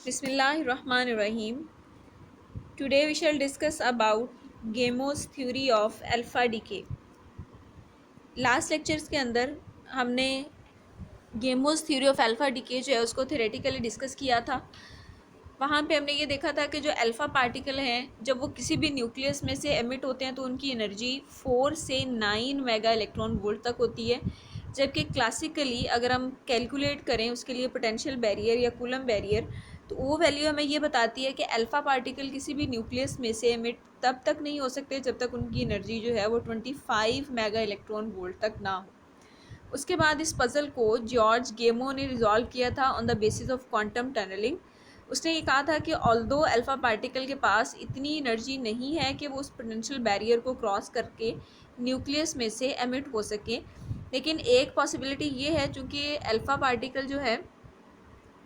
Bismillahirrahmanirrahim. Today we shall discuss about Gamo's theory of alpha decay. Last lectures के अंदर हमने गेमोस theory of alpha decay जो है उसको थ्योरेटिकली डिस्कस किया था। वहाँ पे हमने ये देखा था कि जो अल्फा पार्टिकल हैं जब वो किसी भी न्यूक्लियस में से एमिट होते हैं तो उनकी एनर्जी 4 से 9 मेगा इलेक्ट्रॉन वोल्ट तक होती है, जबकि क्लासिकली अगर हम कैलकुलेट करें उसके लिए पोटेंशियल बैरियर या कूलम बैरियर तो वो वैल्यू हमें ये बताती है कि अल्फ़ा पार्टिकल किसी भी न्यूक्लियस में से एमिट तब तक नहीं हो सकते जब तक उनकी एनर्जी जो है वो 25 मेगा इलेक्ट्रॉन वोल्ट तक ना हो। उसके बाद इस पज़ल को जॉर्ज गेमो ने रिजॉल्व किया था on the basis of quantum tunnelling. उसने ये कहा था कि ऑल्दो अल्फ़ा पार्टिकल के पास इतनी एनर्जी नहीं है कि वो उस पोटेंशियल बैरियर को क्रॉस करके न्यूक्लियस में से एमिट हो सके, लेकिन एक पॉसिबिलिटी ये है चूँकि अल्फ़ा पार्टिकल जो है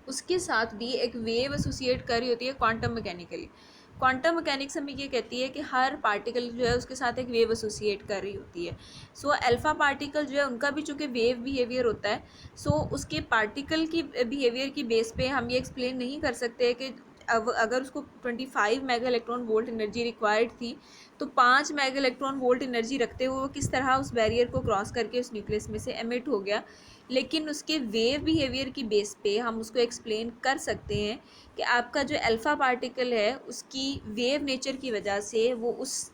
उसके साथ भी एक वेव एसोसिएट कर रही होती है क्वांटम मैकेनिकली। क्वांटम मैकेनिक्स हमें ये कहती है कि हर पार्टिकल जो है उसके साथ एक वेव एसोसिएट कर रही होती है। सो अल्फ़ा पार्टिकल जो है उनका भी चूँकि वेव बिहेवियर होता है, सो उसके पार्टिकल की बिहेवियर की बेस पे हम ये एक्सप्लेन नहीं कर सकते कि अब अगर उसको 25 mega electron volt energy required थी तो 5 मेगा इलेक्ट्रॉन वोल्ट एनर्जी रखते हुए वो किस तरह उस बैरियर को क्रॉस करके उस न्यूक्लियस में से एमिट हो गया। लेकिन उसके वेव बिहेवियर की बेस पे हम उसको एक्सप्लेन कर सकते हैं कि आपका जो अल्फ़ा पार्टिकल है उसकी वेव नेचर की वजह से वो उस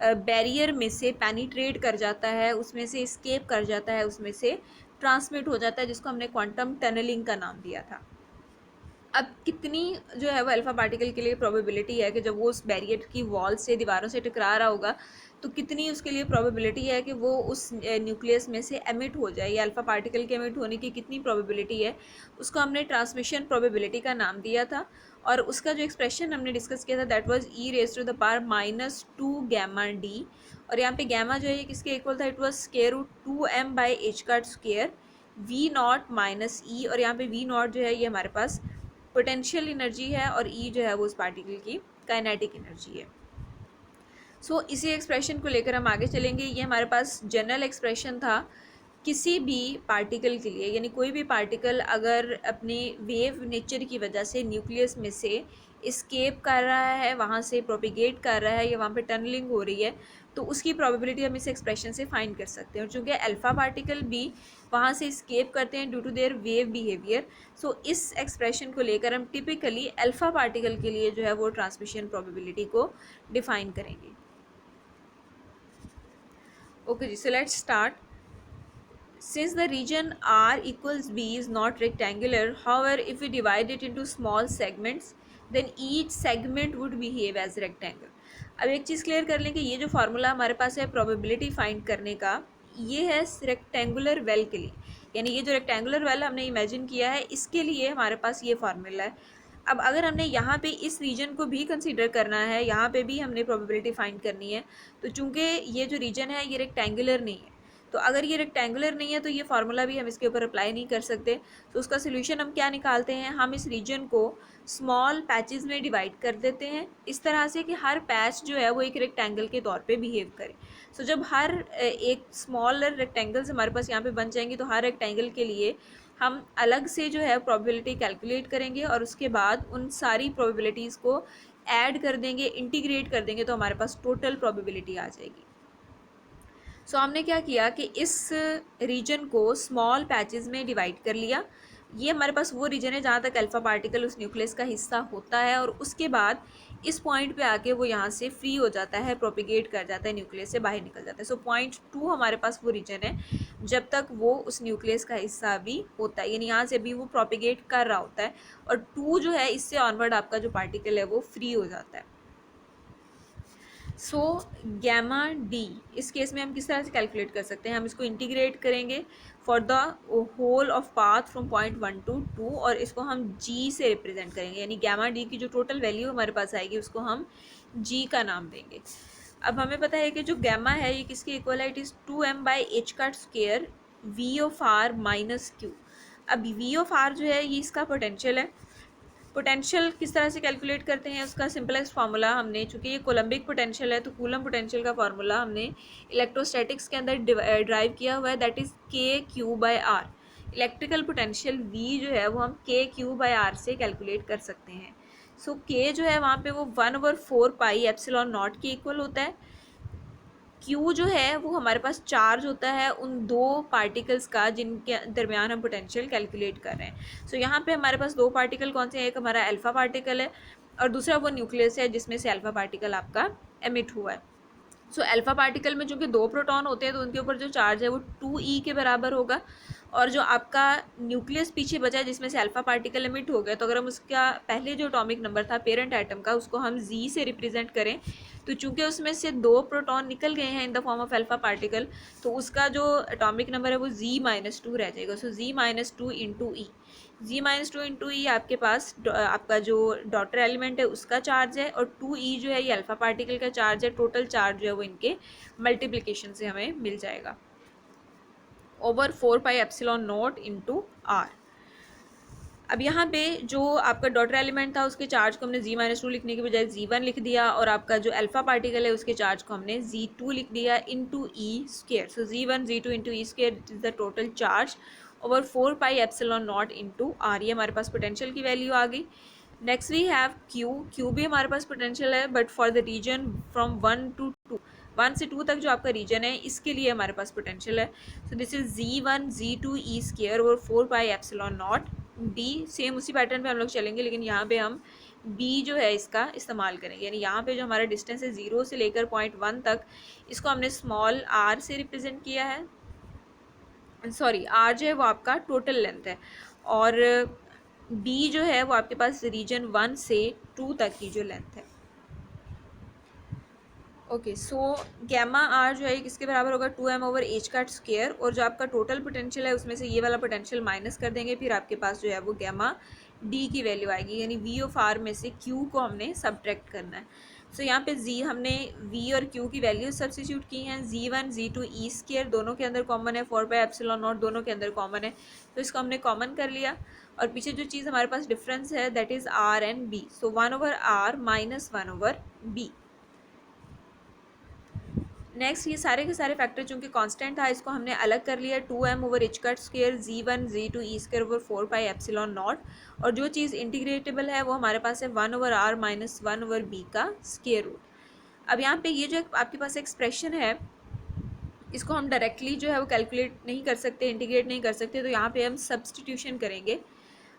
बैरियर में से पेनिट्रेट कर जाता है, उसमें से स्केप कर जाता है, उसमें से ट्रांसमिट हो जाता है, जिसको हमने क्वांटम टनलिंग का नाम दिया था। अब कितनी जो है वो अल्फ़ा पार्टिकल के लिए प्रोबेबिलिटी है कि जब वो उस बैरियर की वॉल से दीवारों से टकरा रहा होगा तो कितनी उसके लिए प्रोबेबिलिटी है कि वो उस न्यूक्लियस में से एमिट हो जाए, या अल्फ़ा पार्टिकल के एमिट होने की कितनी प्रोबेबिलिटी है, उसको हमने ट्रांसमिशन प्रोबेबिलिटी का नाम दिया था। और उसका जो एक्सप्रेशन हमने डिस्कस किया था that was e⁻⁻² gamma D. और यहाँ पे गैमा जो है किसके इक्वल था, it was square root 2m/h² V not minus e. और यहाँ पे वी नॉट जो है ये हमारे पास पोटेंशियल एनर्जी है और ई जो है वो उस पार्टिकल की काइनेटिक एनर्जी है। सो इसी एक्सप्रेशन को लेकर हम आगे चलेंगे। ये हमारे पास जनरल एक्सप्रेशन था किसी भी पार्टिकल के लिए, यानी कोई भी पार्टिकल अगर अपने वेव नेचर की वजह से न्यूक्लियस में से इस्केप कर रहा है, वहाँ से प्रोपिगेट कर रहा है या वहाँ पे टनलिंग हो रही है, तो उसकी प्रोबेबिलिटी हम इस एक्सप्रेशन से फाइंड कर सकते हैं। और चूँकि अल्फ़ा पार्टिकल भी वहाँ से इस्केप करते हैं due to their wave behaviour, so इस एक्सप्रेशन को लेकर हम टिपिकली अल्फ़ा पार्टिकल के लिए जो है वो ट्रांसमिशन प्रोबेबिलिटी को डिफ़ाइन करेंगे। Okay ji, so let's start. Since the region R equals B is not rectangular, however, if we divide it into small segments, then each segment would behave as rectangle. अब एक चीज़ clear कर लें कि ये जो formula हमारे पास है प्रोबेबिलिटी फाइंड करने का, ये है रेक्टेंगुलर वेल के लिए, यानी ये जो रेक्टेंगुलर वेल हमने इमेजिन किया है इसके लिए हमारे पास ये फार्मूला है। अब अगर हमने यहाँ पे इस रीजन को भी कंसीडर करना है, यहाँ पे भी हमने प्रोबेबिलिटी फाइंड करनी है, तो चूंकि ये जो रीजन है ये रेक्टेंगुलर नहीं है, तो अगर ये रेक्टेंगुलर नहीं है तो ये फार्मूला भी हम इसके ऊपर अप्लाई नहीं कर सकते। तो उसका सोल्यूशन हम क्या निकालते हैं, हम इस रीजन को स्मॉल पैचेस में डिवाइड कर देते हैं इस तरह से कि हर पैच जो है वो एक रेक्टेंगल के तौर पे बिहेव करे। सो जब हर एक स्मॉलर रेक्टेंगल्स हमारे पास यहाँ पे बन जाएंगे तो हर रेक्टेंगल के लिए हम अलग से जो है प्रोबेबिलिटी कैलकुलेट करेंगे और उसके बाद उन सारी प्रोबेबिलिटीज़ को ऐड कर देंगे, इंटीग्रेट कर देंगे, तो हमारे पास टोटल प्रोबेबिलिटी आ जाएगी। सो हमने क्या किया कि इस रीजन को स्मॉल पैचेस में डिवाइड कर लिया। ये हमारे पास वो रीजन है जहाँ तक अल्फ़ा पार्टिकल उस न्यूक्लियस का हिस्सा होता है, और उसके बाद इस पॉइंट पे आके वो यहाँ से फ्री हो जाता है, प्रोपिगेट कर जाता है, न्यूक्लियस से बाहर निकल जाता है। सो पॉइंट 2 हमारे पास वो रीजन है जब तक वो उस न्यूक्लियस का हिस्सा भी होता है, यानी यहाँ से भी वो प्रोपिगेट कर रहा होता है, और 2 जो है इससे ऑनवर्ड आपका जो पार्टिकल है वो फ्री हो जाता है। सो गैमा डी इस केस में हम किस तरह से कैलकुलेट कर सकते हैं, हम इसको इंटीग्रेट करेंगे for the whole of path from point 1 to 2, और इसको हम जी से रिप्रेजेंट करेंगे, यानी गैमा डी की जो टोटल वैल्यू हमारे पास आएगी उसको हम जी का नाम देंगे। अब हमें पता है कि जो गैमा है ये किसके इक्वल है, इट इज़ 2m/h² v(r)-q। अब v(r) जो है ये इसका पोटेंशियल है। पोटेंशियल किस तरह से कैलकुलेट करते हैं, उसका सिंपलेस्ट फार्मूला हमने, चूंकि ये कोलम्बिक पोटेंशियल है तो कूलम पोटेंशियल का फार्मूला हमने इलेक्ट्रोस्टैटिक्स के अंदर ड्राइव किया हुआ है, that is k/q/r। Electrical potential V जो है वो हम KQ/R से कैलकुलेट कर सकते हैं। सो K जो है वहाँ पे वो 1/4πε0 के इक्वल होता है। Q जो है वो हमारे पास चार्ज होता है उन दो पार्टिकल्स का जिनके दरमियान हम पोटेंशियल कैलकुलेट कर रहे हैं। सो यहाँ पे हमारे पास दो पार्टिकल कौन से हैं, एक हमारा अल्फा पार्टिकल है और दूसरा वो न्यूक्लियस है जिसमें से अल्फा पार्टिकल आपका एमिट हुआ है। सो अल्फा पार्टिकल में चूंकि दो प्रोटॉन होते हैं तो उनके ऊपर जो चार्ज है वो 2e के बराबर होगा, और जो आपका न्यूक्लियस पीछे बचा है जिसमें से अल्फा पार्टिकल एमिट हो गया, तो अगर हम उसका पहले जो एटॉमिक नंबर था पेरेंट एटम का उसको हम z से रिप्रेजेंट करें, तो चूंकि उसमें से दो प्रोटॉन निकल गए हैं in the form of alpha particle, तो उसका जो एटॉमिक नंबर है वो z-2 रह जाएगा। सो z-2 इंटू ई, z-2 इंटू ई आपके पास आपका जो डॉटर एलिमेंट है उसका चार्ज है, और 2e जो है ये अल्फा पार्टिकल का चार्ज है। टोटल चार्ज जो है वो इनके मल्टीप्लिकेशन से हमें मिल जाएगा ओवर 4πε0 इंटू आर। अब यहाँ पे जो आपका डॉटर एलिमेंट था उसके चार्ज को हमने z-2 लिखने के बजाय z1 लिख दिया, और आपका जो अल्फा पार्टिकल है उसके चार्ज को हमने z2 लिख दिया into e square. So z1 z2 into e square is the total charge over 4πε0 into r. ये हमारे पास पोटेंशियल की वैल्यू आ गई। नेक्स्ट वी हैव क्यू भी हमारे पास पोटेंशियल है, but for the region from 1 to 2, 1 से 2 तक जो आपका रीजन है इसके लिए हमारे पास पोटेंशियल है। So this is z1 z2 e square over 4πε0 d। Same उसी पैटर्न पे हम लोग चलेंगे, लेकिन यहाँ पे हम b जो है इसका इस्तेमाल करेंगे, यानी यहाँ पे जो हमारा डिस्टेंस है 0 से लेकर 0.1 तक, इसको हमने स्मॉल r से रिप्रेजेंट किया है। सॉरी, r जो है वो आपका टोटल लेंथ है, और b जो है वो आपके पास रीजन 1 से 2 तक की जो लेंथ है। ओके, सो गैमा आर जो है किसके बराबर होगा, 2m/h का स्क्वायर, और जो आपका टोटल पोटेंशियल है उसमें से ये वाला पोटेंशियल माइनस कर देंगे, फिर आपके पास जो है वो गैमा डी की वैल्यू आएगी, यानी v ऑफ आर में से q को हमने सब्ट्रैक्ट करना है। सो यहाँ पे z हमने v और q की वैल्यू सब्स्टिट्यूट की हैं। z1 z2 ई स्क्वायर दोनों के अंदर कॉमन है, 4πε0 दोनों के अंदर कॉमन है, तो इसको हमने कॉमन कर लिया, और पीछे जो चीज़ हमारे पास डिफरेंस है that is r and b। So 1/r minus 1/b। Next ये सारे के सारे फैक्टर चूंकि कांस्टेंट था इसको हमने अलग कर लिया, 2m/h का square z1 z2 E square over 4πε0, और जो चीज़ इंटीग्रेटेबल है वो हमारे पास है 1/r माइनस 1/b का स्क्वायर रूट। अब यहाँ पे ये जो आपके पास एक्सप्रेशन है इसको हम डायरेक्टली जो है वो कैलकुलेट नहीं कर सकते, इंटीग्रेट नहीं कर सकते, तो यहाँ पे हम सब्सटीट्यूशन करेंगे।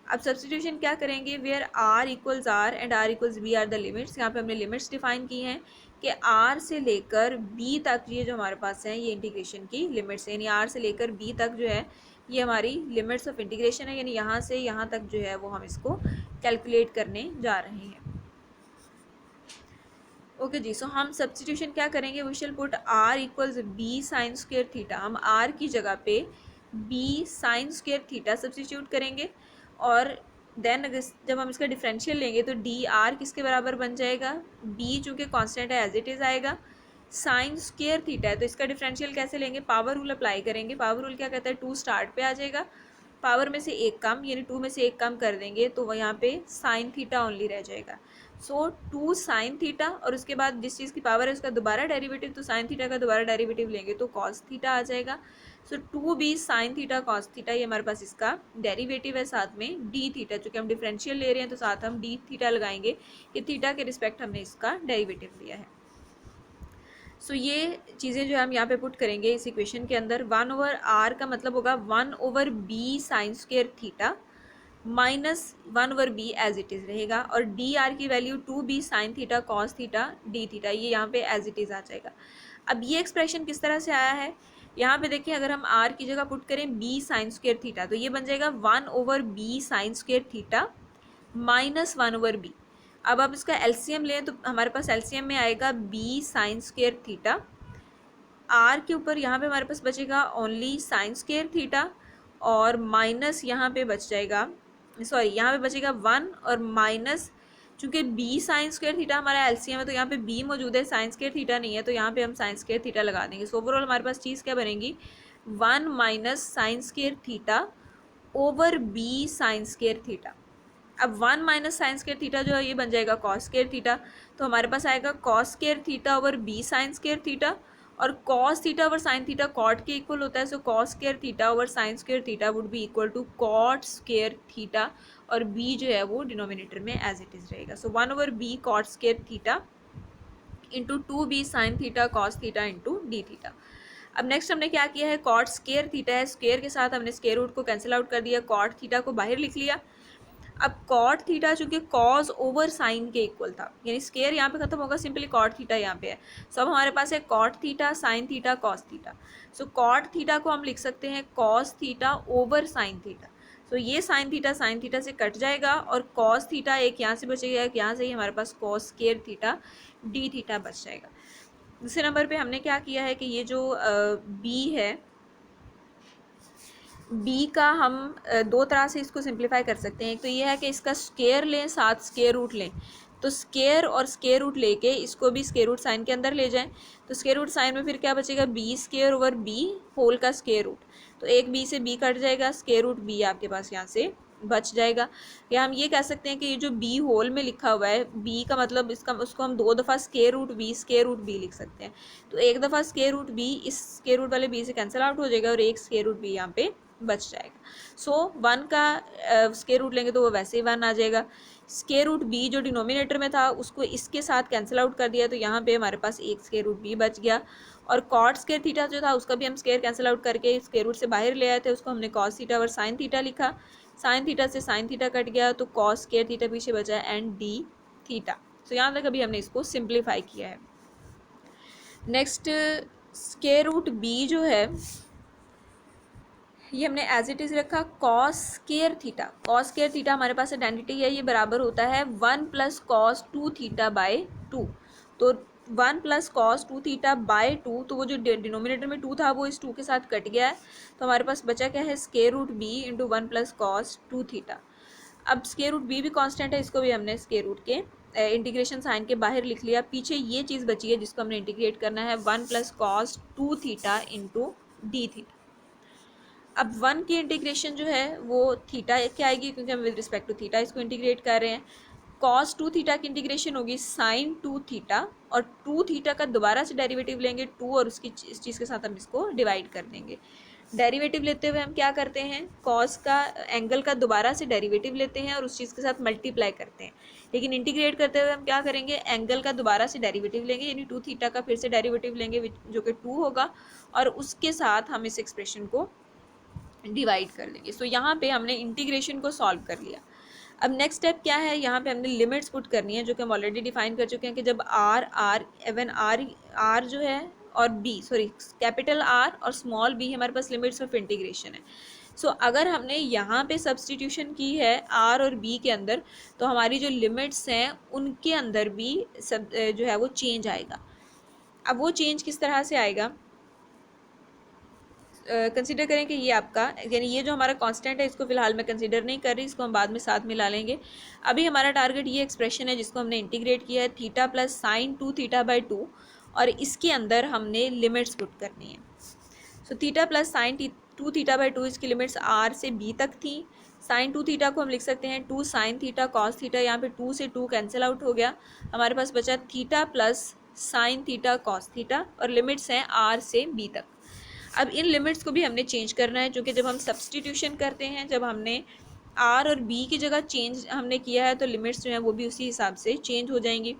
अब सब्सटीट्यूशन क्या करेंगे, where r equals r and r equals b are the limits. यहाँ पे हमने लिमिट्स डिफाइन की हैं कि r से लेकर b तक ये जो हमारे पास है ये इंटीग्रेशन की लिमिट्स है, यानी r से लेकर b तक जो है ये हमारी लिमिट्स ऑफ इंटीग्रेशन है, यानी यहाँ से यहाँ तक जो है वो हम इसको कैलकुलेट करने जा रहे हैं। ओके जी, सो हम सब्सटीट्यूशन क्या करेंगे, we shall put r equals b sine square theta. हम r की जगह पे b sine square theta substitute करेंगे, और देन जब हम इसका डिफरेंशियल लेंगे तो डी आर किसके बराबर बन जाएगा, b चूँकि कांस्टेंट है एज इट इज़ आएगा, साइन स्क्वायर थीटा है तो इसका डिफरेंशियल कैसे लेंगे, पावर रूल अप्लाई करेंगे। पावर रूल क्या कहता है, 2 स्टार्ट पे आ जाएगा, पावर में से एक कम, यानी 2 में से एक कम कर देंगे तो वह यहाँ पे साइन थीटा ओनली रह जाएगा। सो 2 साइन थीटा, और उसके बाद जिस चीज़ की पावर है उसका दोबारा डेरिवेटिव, तो साइन थीटा का दोबारा डेरिवेटिव लेंगे तो कॉस थीटा आ जाएगा। सो 2b sine theta cos theta, ये हमारे पास इसका डेरिवेटिव है। साथ में डी थीटा, चूँकि हम डिफरेंशियल ले रहे हैं तो साथ हम डी थीटा लगाएंगे कि थीटा के रिस्पेक्ट हमने इसका डेरिवेटिव लिया है। सो ये चीज़ें जो हम यहाँ पे पुट करेंगे इस इक्वेशन के अंदर, 1/r का मतलब होगा 1/b sine square theta minus 1/b as it is रहेगा, और डी आर की value 2b sine theta cos theta D theta, ये यहाँ पे एज इट इज़ आ जाएगा। अब ये एक्सप्रेशन किस तरह से आया है, यहाँ पे देखिए अगर हम r की जगह पुट करें b साइन स्क्वायर थीटा तो ये बन जाएगा 1/b sine square theta minus 1/b। अब आप इसका एलसीएम लें तो हमारे पास एलसीएम में आएगा b sine square theta, r के ऊपर यहाँ पे हमारे पास बचेगा ओनली साइन स्क्वायर थीटा, और माइनस यहाँ पे बच जाएगा, सॉरी यहाँ पे बचेगा 1 और माइनस, चूँकि b साइन स्क्वायर थीटा हमारा एलसीएम है तो यहाँ पे b मौजूद है, साइन स्क्वायर थीटा नहीं है, तो यहाँ पे हम साइन स्क्वायर थीटा लगा देंगे। सो ओवरऑल हमारे पास चीज़ क्या बनेगी, 1 minus sine square theta over b sine square theta. अब 1 माइनस साइन स्क्वायर थीटा जो है ये बन जाएगा कॉस स्क्वायर थीटा, तो हमारे पास आएगा cos square theta over b sine square theta, और cos theta over sine theta cot के इक्वल होता है, so cos square theta over sine square theta would be equal to cot square theta, और b जो है वो denominator में as it is रहेगा, so 1/b cot square theta into 2b sine theta cos theta into d theta. अब next हमने क्या किया है, कॉट स्क्वायर थीटा है, स्क्वायर के साथ हमने स्क्वायर रूट को कैंसिल आउट कर दिया, कॉट थीटा को बाहर लिख लिया। अब कॉट थीटा चूंकि कॉस ओवर साइन के इक्वल था, यानी स्क्वायर यहाँ पे खत्म होगा, सिंपली कॉट थीटा यहाँ पे है, सो अब हमारे पास है cot theta sine theta cos theta. So cot theta को हम लिख सकते हैं cos theta over sine theta, so ये साइन थीटा से कट जाएगा, और कॉस थीटा एक यहाँ से बचेगा, एक यहाँ से ही हमारे पास cos square theta D theta बच जाएगा। दूसरे नंबर पे हमने क्या किया है कि ये जो बी है, बी का हम दो तरह से इसको सिंप्लीफाई कर सकते हैं। एक तो ये है कि इसका स्क्वायर लें, साथ स्क्वायर रूट लें, तो स्क्वायर और स्क्वायर रूट लेके इसको भी स्क्वायर रूट साइन के अंदर ले जाएं, तो स्क्वायर रूट साइन में फिर क्या बचेगा, B square over B whole का स्क्वायर रूट, तो एक बी से बी कट जाएगा, स्क्वायर रूट बी आपके पास यहाँ से बच जाएगा। या हम ये कह सकते हैं कि ये जो बी होल में लिखा हुआ है, बी का मतलब इसका उसको हम दो दफ़ा स्क्वायर रूट बी लिख सकते हैं, तो एक दफ़ा स्क्वायर रूट बी इस स्क्वायर रूट वाले बी से कैंसिल आउट हो जाएगा, और एक स्क्वायर रूट बी यहाँ पे बच जाएगा। सो 1 का स्क्वायर रूट लेंगे तो वो वैसे ही 1 आ जाएगा। स्क्वायर रूट बी जो डिनोमिनेटर में था उसको इसके साथ कैंसिल आउट कर दिया, तो यहाँ पे हमारे पास एक स्क्वायर रूट बी बच गया। और कॉट स्क्वायर थीटा जो था उसका भी हम स्क्वायर कैंसिल आउट करके स्क्वायर रूट से बाहर ले आए थे, उसको हमने कॉस थीटा और साइन थीटा लिखा, साइन थीटा से साइन थीटा कट गया, तो कॉस स्क्वायर थीटा पीछे बचा एंड डी थीटा। तो यहाँ तक अभी हमने इसको सिंप्लीफाई किया है। नेक्स्ट स्क्वायर रूट बी जो है ये हमने एज इट इज़ रखा cos square theta, cos square theta हमारे पास आइडेंटिटी है, ये बराबर होता है 1 प्लस कॉस 2 थीटा बाय 2, तो 1 प्लस कॉस 2 थीटा बाय 2, तो वो जो डिनोमिनेटर में 2 था वो इस 2 के साथ कट गया है, तो हमारे पास बचा क्या है, square root B into 1 plus cos 2 theta. अब स्क्वायर रूट बी भी कांस्टेंट है, इसको भी हमने स्क्वायर रूट के इंटीग्रेशन साइन के बाहर लिख लिया, पीछे ये चीज़ बची है जिसको हमने इंटीग्रेट करना है, 1 plus cos 2 theta into d theta. अब 1 की इंटीग्रेशन जो है वो थीटा के आएगी, क्योंकि हम विद रिस्पेक्ट टू थीटा इसको इंटीग्रेट कर रहे हैं। कॉस 2 थीटा की इंटीग्रेशन होगी साइन 2 थीटा, और 2 थीटा का दोबारा से डेरिवेटिव लेंगे 2, और उसकी इस चीज़ के साथ हम इसको डिवाइड कर देंगे। डेरिवेटिव लेते हुए हम क्या करते हैं, कॉस का एंगल का दोबारा से डेरिवेटिव लेते हैं और उस चीज़ के साथ मल्टीप्लाई करते हैं, लेकिन इंटीग्रेट करते हुए हम क्या करेंगे, एंगल का दोबारा से डेरिवेटिव लेंगे, यानी 2 थीटा का फिर से डेरिवेटिव लेंगे जो कि 2 होगा, और उसके साथ हम इस एक्सप्रेशन को डिवाइड कर देंगे। सो यहाँ पे हमने इंटीग्रेशन को सॉल्व कर लिया। अब नेक्स्ट स्टेप क्या है, यहाँ पे हमने लिमिट्स पुट करनी है, जो कि हम ऑलरेडी डिफाइन कर चुके हैं कि जब आर जो है और बी कैपिटल आर और स्मॉल बी हमारे पास लिमिट्स ऑफ इंटीग्रेशन है। सो अगर हमने यहाँ पे सब्सटीट्यूशन की है आर और बी के अंदर, तो हमारी जो लिमिट्स हैं उनके अंदर भी सब जो है वो चेंज आएगा। अब वो चेंज किस तरह से आएगा, कंसिडर करें कि ये आपका, यानी ये जो हमारा कांस्टेंट है इसको फिलहाल मैं कंसिडर नहीं कर रही, इसको हम बाद में साथ मिला लेंगे। अभी हमारा टारगेट ये एक्सप्रेशन है जिसको हमने इंटीग्रेट किया है, theta plus sign 2 theta by 2, और इसके अंदर हमने लिमिट्स पुट करनी है। So theta plus sign 2 theta by 2, इसकी लिमिट्स आर से बी तक थी। साइन 2 थीटा को हम लिख सकते हैं 2 साइन थीटा कॉस थीटा, यहाँ पे 2 से 2 कैंसिल आउट हो गया, हमारे पास बचा theta plus sine theta cos theta, और लिमिट्स हैं आर से बी तक। अब इन लिमिट्स को भी हमने चेंज करना है, क्योंकि जब हम सब्सटीट्यूशन करते हैं, जब हमने आर और बी की जगह चेंज हमने किया है, तो लिमिट्स जो हैं वो भी उसी हिसाब से चेंज हो जाएंगी।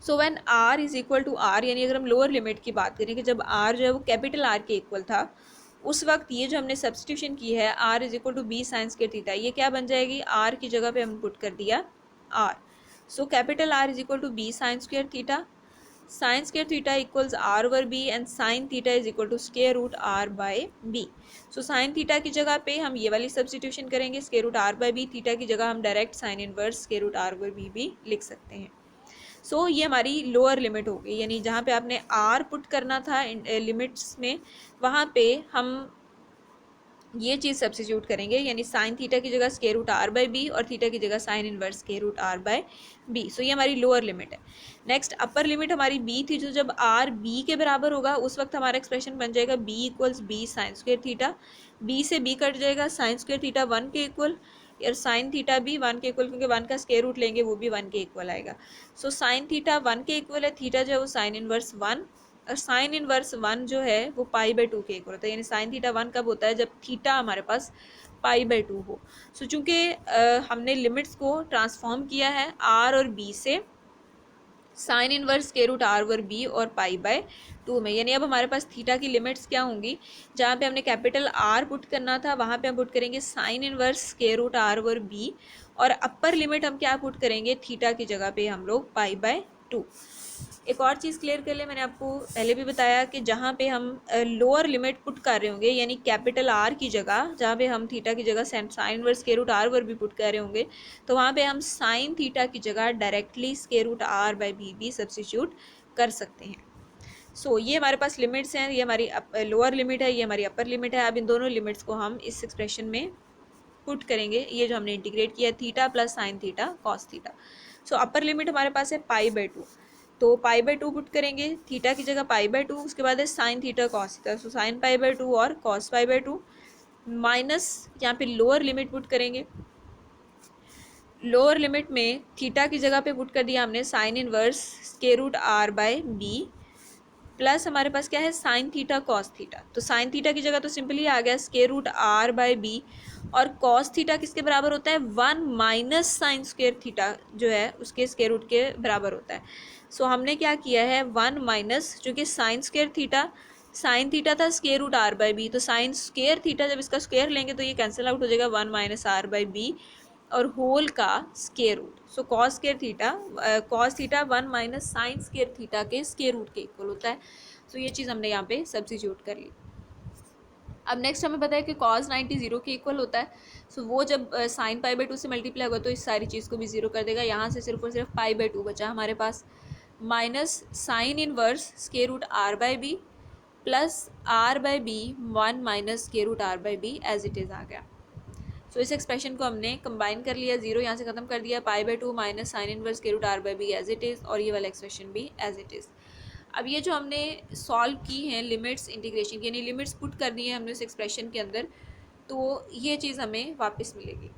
So when R is equal to R, यानी अगर हम लोअर लिमिट की बात करें कि जब आर जो है वो कैपिटल आर के इक्वल था, उस वक्त ये जो हमने सब्सटीट्यूशन की है R is equal to B sine square theta, ये क्या बन जाएगी, आर की जगह पे हम पुट कर दिया R. So capital R is equal to B sine square theta, sine square theta equals R over B, and sine theta is equal to square root R by B. So sine theta की जगह पे हम ये वाली substitution करेंगे, square root R by B, theta की जगह हम direct sine inverse square root R over B भी लिख सकते हैं। सो ये हमारी लोअर लिमिट हो गई, यानी जहाँ पे आपने आर पुट करना था लिमिट्स में, वहाँ पे हम ये चीज़ सब्स्टिट्यूट करेंगे, यानी साइन थीटा की जगह square root R by B, और थीटा की जगह sine inverse square root R by B. So ये हमारी लोअर लिमिट है। नेक्स्ट अपर लिमिट हमारी बी थी, जो जब आर बी के बराबर होगा उस वक्त हमारा एक्सप्रेशन बन जाएगा B equals B sine square theta, B से बी कट जाएगा, साइन स्क्वायर थीटा 1 के इक्वल, और साइन थीटा भी 1 के इक्वल, क्योंकि 1 का स्क्वायर रूट लेंगे वो भी 1 के इक्वल आएगा। सो साइन थीटा 1 के इक्वल है, थीटा जो है वो साइन इनवर्स 1, और साइन इनवर्स 1 जो है वो π/2 के इक्वल होता है, यानी साइन थीटा 1 कब होता है, जब थीटा हमारे पास π/2 हो। सो चूंकि हमने लिमिट्स को ट्रांसफॉर्म किया है r और b से साइन इनवर्स के रूट आर ओवर बी और π/2 में, यानी अब हमारे पास थीटा की लिमिट्स क्या होंगी, जहाँ पे हमने कैपिटल आर पुट करना था वहाँ पे हम पुट करेंगे साइन इनवर्स के रूट आर ओवर बी, और अपर लिमिट हम क्या पुट करेंगे, थीटा की जगह पे हम लोग π/2। एक और चीज़ क्लियर कर ले, मैंने आपको पहले भी बताया कि जहाँ पे हम लोअर लिमिट पुट कर रहे होंगे, यानी कैपिटल आर की जगह, जहाँ पे हम थीटा की जगह sine inverse square root R over भी पुट कर रहे होंगे, तो वहाँ पे हम साइन थीटा की जगह directly square root R by B भी सब्सिट्यूट कर सकते हैं। सो ये हमारे पास लिमिट्स हैं, ये हमारी लोअर लिमिट है, ये हमारी अपर लिमिट है। अब इन दोनों लिमिट्स को हम इस एक्सप्रेशन में पुट करेंगे, ये जो हमने इंटीग्रेट किया है theta plus sine theta cos theta. So upper limit हमारे पास है π/2, तो π/2 पुट करेंगे, थीटा की जगह π/2, उसके बाद है sine theta cos theta, so sine π/2 और कॉस π/2 माइनस यहाँ पे लोअर लिमिट पुट करेंगे। लोअर लिमिट में थीटा की जगह पे पुट कर दिया हमने sine inverse square root R by B, plus हमारे पास क्या है साइन थीटा कॉस थीटा, तो साइन थीटा की जगह तो सिंपली आ गया square root R by B, और कॉस थीटा किसके बराबर होता है, 1 माइनस साइन स्क्वायर थीटा जो है उसके स्क्वायर रूट के बराबर होता है। सो हमने क्या किया है 1 माइनस, चूँकि साइन थीटा था square root R by B, तो साइन स्क्वायर थीटा जब इसका स्क्वायर लेंगे तो ये कैंसिल आउट हो जाएगा 1 माइनस आर बाय बी और होल का square root. So cos theta 1 minus sine square theta के स्क्वायर रूट के इक्वल होता है। सो ये चीज़ हमने यहाँ पे सब्स्टिट्यूट कर ली। अब नेक्स्ट हमें पता है कि कॉस 90 जीरो के इक्वल होता है। सो वो जब साइन π/2 से मल्टीप्लाई होगा तो इस सारी चीज़ को भी जीरो कर देगा, यहाँ से सिर्फ और सिर्फ π/2 बचा हमारे पास, minus sine inverse square root R by B plus R by B 1 minus square root R by B as it is आ गया। सो इस एक्सप्रेशन को हमने कंबाइन कर लिया, जीरो यहाँ से खत्म कर दिया, π/2 minus sine inverse square root R by B as it is, और ये वाला एक्सप्रेशन भी एज इट इज़। अब ये जो हमने सॉल्व की हैं लिमिट्स इंटीग्रेशन की, यानी लिमिट्स पुट कर दी है हमने उस एक्सप्रेशन के अंदर, तो ये चीज़ हमें वापस मिलेगी।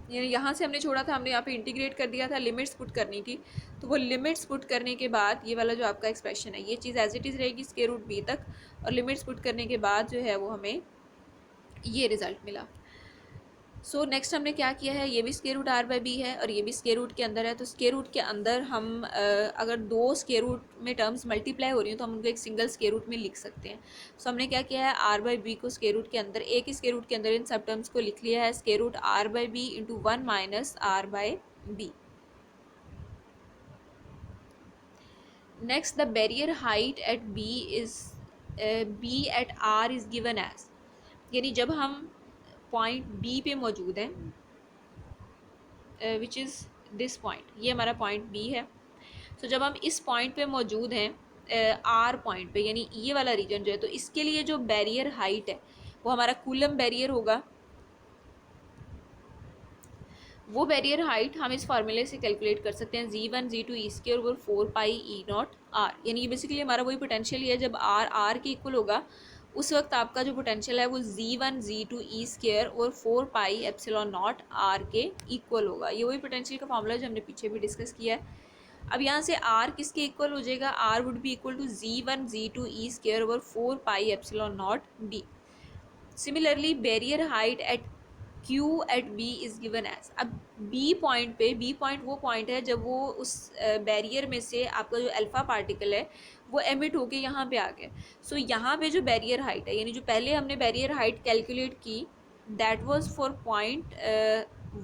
यानी यहाँ से हमने छोड़ा था, हमने यहाँ पे इंटीग्रेट कर दिया था, लिमिट्स पुट करनी थी, तो वो लिमिट्स पुट करने के बाद ये वाला जो आपका एक्सप्रेशन है ये चीज़ एज इट इज़ रहेगी स्क्वायर रूट बी तक, और लिमिट्स पुट करने के बाद जो है वो हमें ये रिज़ल्ट मिला। सो नेक्स्ट हमने क्या किया है, ये भी square root R by B है और ये भी स्क्वायर रूट के अंदर है, तो स्क्वायर रूट के अंदर हम अगर दो स्क्वायर रूट में टर्म्स मल्टीप्लाई हो रही हैं तो हम उनको एक सिंगल स्क्वायर रूट में लिख सकते हैं। सो हमने क्या किया है, आर बाय बी को स्क्वायर रूट के अंदर, एक ही स्क्वायर रूट के अंदर इन सब टर्म्स को लिख लिया है, square root R by B into 1 minus R by B. Next the barrier height at B at R is given as, यानी जब हम पॉइंट बी पे मौजूद हैं, विच इज़ दिस पॉइंट, ये हमारा पॉइंट बी है। सो जब हम इस पॉइंट पे मौजूद हैं आर पॉइंट पे, यानी ये वाला रीजन जो है, तो इसके लिए जो बैरियर हाइट है वो हमारा कूलम बैरियर होगा। वो बैरियर हाइट हम इस फार्मूले से कैलकुलेट कर सकते हैं, z1 z2 E square over 4 pi E naught R, यानी ये बेसिकली हमारा वही पोटेंशियल ही है, जब आर आर के इक्वल होगा उस वक्त आपका जो पोटेंशियल है वो z1 z2 ई स्क्वायर और 4 पाई एप्सिलॉन नॉट आर के इक्वल होगा। ये वही पोटेंशियल का फॉर्मूला जो हमने पीछे भी डिस्कस किया है। अब यहाँ से r किसके इक्वल हो जाएगा, r would be equal to z1 z2 E square over 4 pi epsilon naught b। Similarly barrier height at Q at B is given as, अब B पॉइंट पे, B पॉइंट वो पॉइंट है जब वो उस बैरियर में से आपका जो अल्फ़ा पार्टिकल है वो एमिट होके यहाँ पे आ गया। सो यहाँ पे जो बैरियर हाइट है, यानी जो पहले हमने बैरियर हाइट कैलकुलेट की दैट वाज फॉर पॉइंट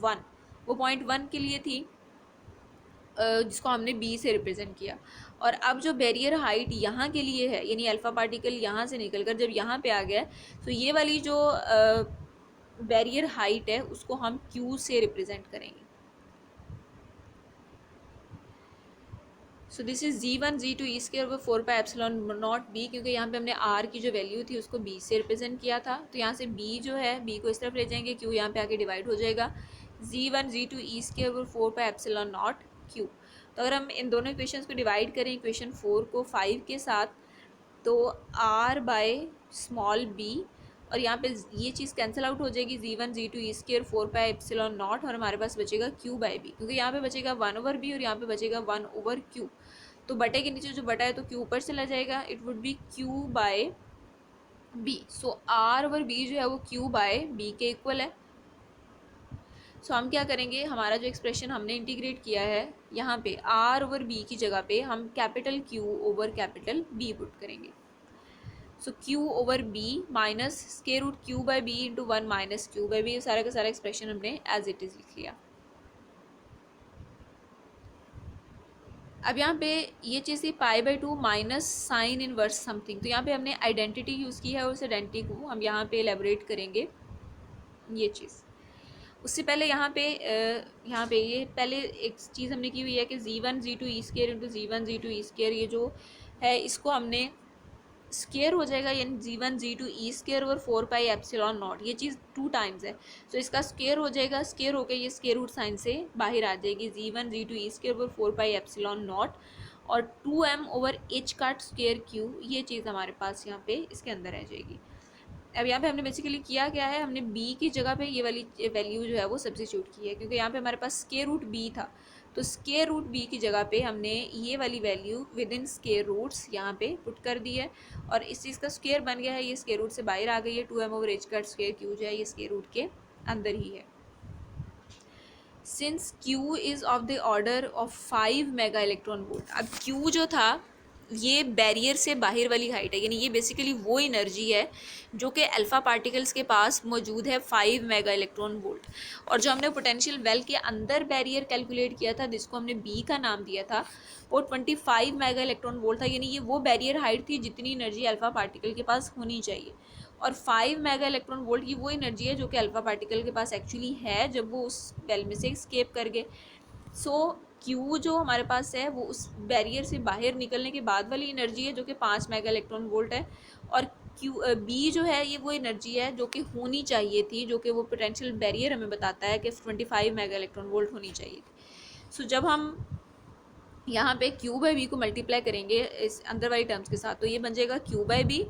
1, वो पॉइंट 1 के लिए थी जिसको हमने B से रिप्रेजेंट किया, और अब जो बैरियर हाइट यहाँ के लिए है, यानी अल्फ़ा पार्टिकल यहाँ से निकल कर जब यहाँ पे आ गया, तो ये वाली जो बैरियर हाइट है उसको हम Q से रिप्रेजेंट करेंगे। सो this is z1 z2 E square over 4 pi epsilon naught b, क्योंकि यहाँ पे हमने r की जो वैल्यू थी उसको b से रिप्रेजेंट किया था, तो यहाँ से b जो है b को इस तरफ ले जाएंगे, q यहाँ पे आके डिवाइड हो जाएगा, z1 z2 E square over 4 pi epsilon not q। तो अगर हम इन दोनों इक्वेशंस को डिवाइड करें इक्वेशन 4 को 5 के साथ, तो r बाय स्मॉल b, और यहाँ पे ये चीज़ कैंसिल आउट हो जाएगी, z1 z2 E square 4 pi epsilon not, और हमारे पास बचेगा q बाई b, क्योंकि यहाँ पे बचेगा 1 ओवर b और यहाँ पे बचेगा 1 ओवर q। तो बटे के नीचे जो बटा है तो क्यू ऊपर चला जाएगा, it would be Q by B. So R over B जो है वो क्यू बाय बी के इक्वल है। सो हम क्या करेंगे, हमारा जो एक्सप्रेशन हमने इंटीग्रेट किया है यहाँ पे आर ओवर बी की जगह पे हम capital Q over capital B put करेंगे। So Q over B minus square root Q by B into one minus Q by B, सारा का सारा एक्सप्रेशन हमने एज इट इज लिख लिया। अब यहाँ पे ये चीज़ थी pi by two minus sine inverse something, तो यहाँ पे हमने आइडेंटिटी यूज़ की है, उस आइडेंटिटी को हम यहाँ पे एलेबोरेट करेंगे ये चीज़। उससे पहले यहाँ पे ये पहले एक चीज़ हमने की हुई है कि z1 z2 E square into z1 z2 E square, ये जो है इसको हमने स्केयर हो जाएगा, यानी z1 z2 E square over 4 pi epsilon not, ये चीज़ 2 टाइम्स है। तो इसका स्केयर हो जाएगा, स्केयर होकर ये स्केयर रूट साइन से बाहर आ जाएगी, z1 z2 E square over 4 pi epsilon not और 2m ओवर h का स्केयर क्यू, ये चीज़ हमारे पास यहाँ पे इसके अंदर रह जाएगी। अब यहाँ पे हमने बेसिकली किया क्या है, हमने b की जगह पे ये वाली वैल्यू जो है वो सब्स्टिट्यूट की है, क्योंकि यहाँ पे हमारे पास स्केयर रूट b था, तो स्केयर रूट b की जगह पे हमने ये वाली value within square roots यहाँ पे पुट कर दी है और इस चीज़ का स्केयर बन गया है, ये स्केयर रूट से बाहर आ गई है, 2m ओवर h का स्केयर क्यू जो है ये स्केयर रूट के अंदर ही है। Since Q is of the order of 5 mega electron volt, अब Q जो था ये बैरियर से बाहर वाली हाइट है, यानी ये बेसिकली वो एनर्जी है जो कि अल्फ़ा पार्टिकल्स के पास मौजूद है 5 मेगा इलेक्ट्रॉन वोल्ट। और जो हमने पोटेंशियल वेल के अंदर बैरियर कैलकुलेट किया था जिसको हमने B का नाम दिया था, वो 25 मेगा इलेक्ट्रॉन वोल्ट था, यानी ये वो बैरियर हाइट थी जितनी एनर्जी अल्फ़ा पार्टिकल के पास होनी चाहिए। और 5 मेगा इलेक्ट्रॉन वोल्ट की वो एनर्जी है जो कि अल्फ़ा पार्टिकल के पास एक्चुअली है जब वो उस वेल में से एस्केप कर गए। सो क्यू जो हमारे पास है वो उस बैरियर से बाहर निकलने के बाद वाली एनर्जी है जो कि 5 मेगा इलेक्ट्रॉन वोल्ट है, और क्यू बी जो है ये वो एनर्जी है जो कि होनी चाहिए थी, जो कि वो पोटेंशियल बैरियर हमें बताता है कि 25 मेगा इलेक्ट्रॉन वोल्ट होनी चाहिए थी। सो जब हम यहाँ पे क्यू बाई बी को मल्टीप्लाई करेंगे इस अंदर वाली टर्म्स के साथ, तो ये बन जाएगा क्यू बाई बी